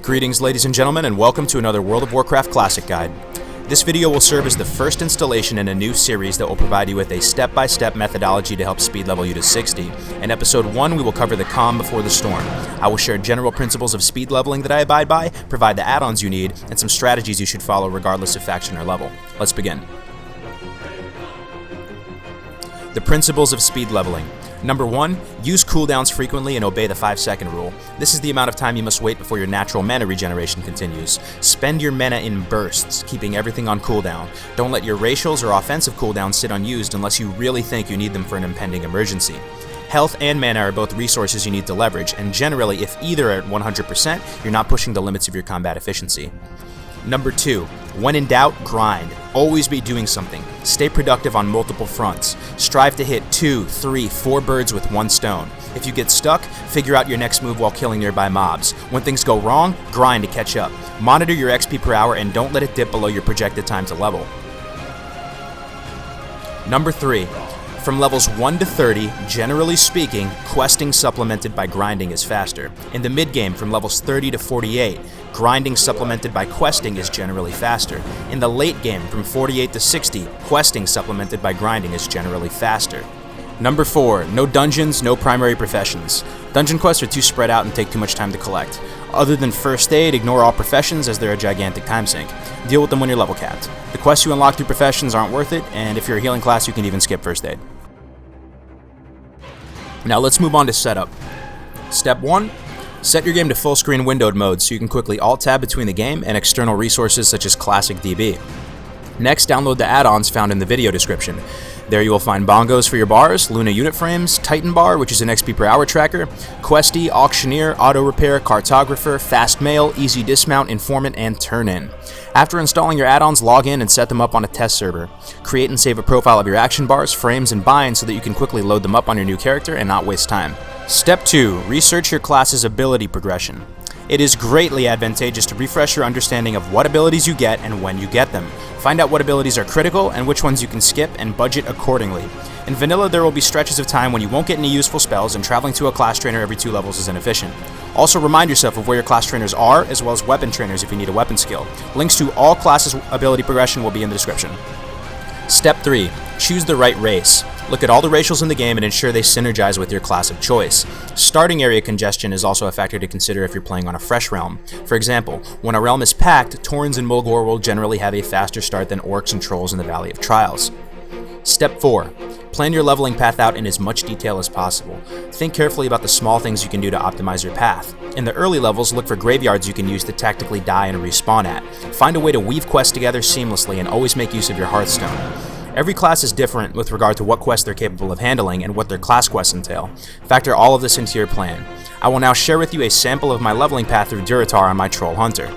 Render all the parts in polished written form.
Greetings ladies and gentlemen, and welcome to another World of Warcraft Classic Guide. This video will serve as the first installation in a new series that will provide you with a step-by-step methodology to help speed level you to 60. In episode 1, we will cover the calm before the storm. I will share general principles of speed leveling that I abide by, provide the add-ons you need, and some strategies you should follow regardless of faction or level. Let's begin. The principles of speed leveling. Number 1, use cooldowns frequently and obey the 5-second rule. This is the amount of time you must wait before your natural mana regeneration continues. Spend your mana in bursts, keeping everything on cooldown. Don't let your racials or offensive cooldowns sit unused unless you really think you need them for an impending emergency. Health and mana are both resources you need to leverage, and generally, if either are at 100%, you're not pushing the limits of your combat efficiency. Number 2, when in doubt, grind. Always be doing something. Stay productive on multiple fronts. Strive to hit 2, 3, 4 birds with one stone. If you get stuck, figure out your next move while killing nearby mobs. When things go wrong, grind to catch up. Monitor your XP per hour and don't let it dip below your projected time to level. Number 3, from levels 1 to 30, generally speaking, questing supplemented by grinding is faster. In the mid-game, from levels 30 to 48, grinding supplemented by questing is generally faster. In the late game, from 48 to 60, questing supplemented by grinding is generally faster. Number 4, no dungeons, no primary professions. Dungeon quests are too spread out and take too much time to collect. Other than first aid, ignore all professions as they're a gigantic time sink. Deal with them when you're level capped. The quests you unlock through professions aren't worth it, and if you're a healing class, you can even skip first aid. Now let's move on to setup. Step 1, set your game to full screen windowed mode so you can quickly alt-tab between the game and external resources such as Classic DB. Next, download the add-ons found in the video description. There you will find bongos for your bars, Luna unit frames, Titan Bar, which is an XP per hour tracker, Questy, Auctioneer, Auto Repair, Cartographer, Fast Mail, Easy Dismount, Informant, and Turn-In. After installing your add-ons, log in and set them up on a test server. Create and save a profile of your action bars, frames, and binds so that you can quickly load them up on your new character and not waste time. Step 2, research your class's ability progression. It is greatly advantageous to refresh your understanding of what abilities you get and when you get them. Find out what abilities are critical and which ones you can skip and budget accordingly. In vanilla, there will be stretches of time when you won't get any useful spells and traveling to a class trainer every 2 levels is inefficient. Also remind yourself of where your class trainers are, as well as weapon trainers if you need a weapon skill. Links to all classes' ability progression will be in the description. Step 3, choose the right race. Look at all the racials in the game and ensure they synergize with your class of choice. Starting area congestion is also a factor to consider if you're playing on a fresh realm. For example, when a realm is packed, Taurens and Mulgore will generally have a faster start than Orcs and Trolls in the Valley of Trials. Step 4, plan your leveling path out in as much detail as possible. Think carefully about the small things you can do to optimize your path. In the early levels, look for graveyards you can use to tactically die and respawn at. Find a way to weave quests together seamlessly and always make use of your Hearthstone. Every class is different with regard to what quests they're capable of handling and what their class quests entail. Factor all of this into your plan. I will now share with you a sample of my leveling path through Durotar on my Troll Hunter.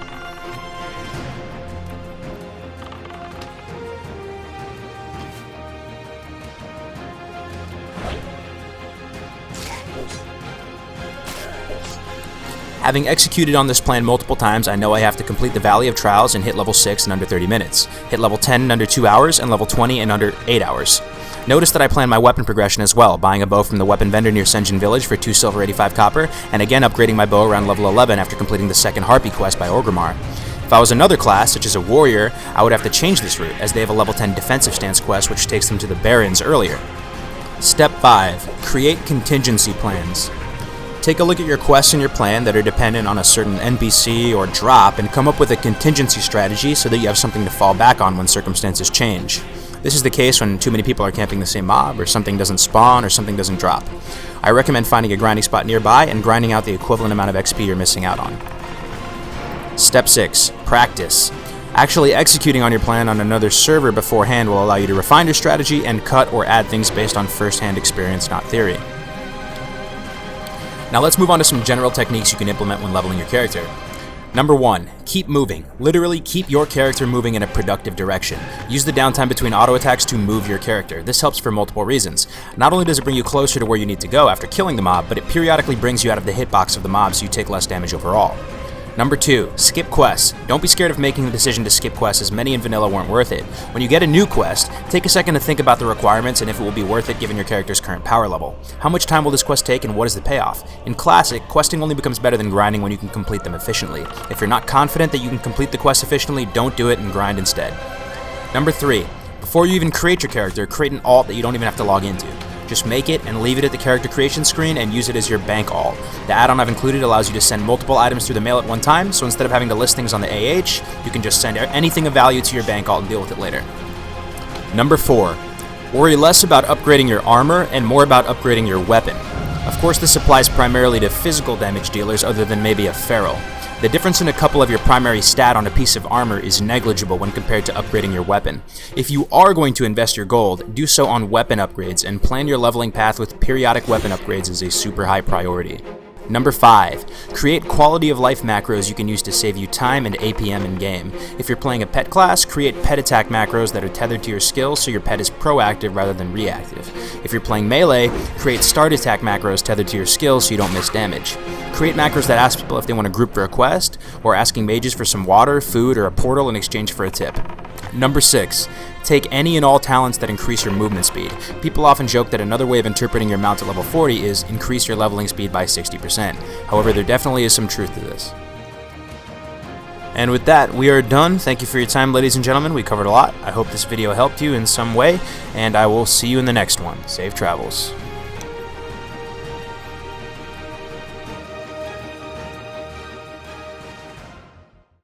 Having executed on this plan multiple times, I know I have to complete the Valley of Trials and hit level 6 in under 30 minutes, hit level 10 in under 2 hours, and level 20 in under 8 hours. Notice that I plan my weapon progression as well, buying a bow from the weapon vendor near Senjin Village for 2 silver 85 copper, and again upgrading my bow around level 11 after completing the second Harpy quest by Orgrimmar. If I was another class, such as a warrior, I would have to change this route, as they have a level 10 defensive stance quest which takes them to the Barrens earlier. Step 5, create contingency plans. Take a look at your quests in your plan that are dependent on a certain NPC or drop and come up with a contingency strategy so that you have something to fall back on when circumstances change. This is the case when too many people are camping the same mob, or something doesn't spawn, or something doesn't drop. I recommend finding a grinding spot nearby and grinding out the equivalent amount of XP you're missing out on. Step 6, practice. Actually executing on your plan on another server beforehand will allow you to refine your strategy and cut or add things based on first-hand experience, not theory. Now let's move on to some general techniques you can implement when leveling your character. Number 1, keep moving. Literally keep your character moving in a productive direction. Use the downtime between auto attacks to move your character. This helps for multiple reasons. Not only does it bring you closer to where you need to go after killing the mob, but it periodically brings you out of the hitbox of the mob so you take less damage overall. Number 2, skip quests. Don't be scared of making the decision to skip quests, as many in vanilla weren't worth it. When you get a new quest, take a second to think about the requirements and if it will be worth it given your character's current power level. How much time will this quest take and what is the payoff? In Classic, questing only becomes better than grinding when you can complete them efficiently. If you're not confident that you can complete the quest efficiently, don't do it and grind instead. Number 3, before you even create your character, create an alt that you don't even have to log into. Just make it and leave it at the character creation screen and use it as your bank alt. The add-on I've included allows you to send multiple items through the mail at one time, so instead of having to list things on the AH, you can just send anything of value to your bank alt and deal with it later. Number 4, worry less about upgrading your armor and more about upgrading your weapon. Of course, this applies primarily to physical damage dealers other than maybe a feral. The difference in a couple of your primary stat on a piece of armor is negligible when compared to upgrading your weapon. If you are going to invest your gold, do so on weapon upgrades and plan your leveling path with periodic weapon upgrades as a super high priority. Number 5, create quality of life macros you can use to save you time and APM in game. If you're playing a pet class, create pet attack macros that are tethered to your skill so your pet is proactive rather than reactive. If you're playing melee, create start attack macros tethered to your skill so you don't miss damage. Create macros that ask people if they want to group for a quest, or asking mages for some water, food, or a portal in exchange for a tip. Number 6, take any and all talents that increase your movement speed. People often joke that another way of interpreting your mount at level 40 is increase your leveling speed by 60%. However, there definitely is some truth to this. And with that, we are done. Thank you for your time, ladies and gentlemen. We covered a lot. I hope this video helped you in some way, and I will see you in the next one. Safe travels.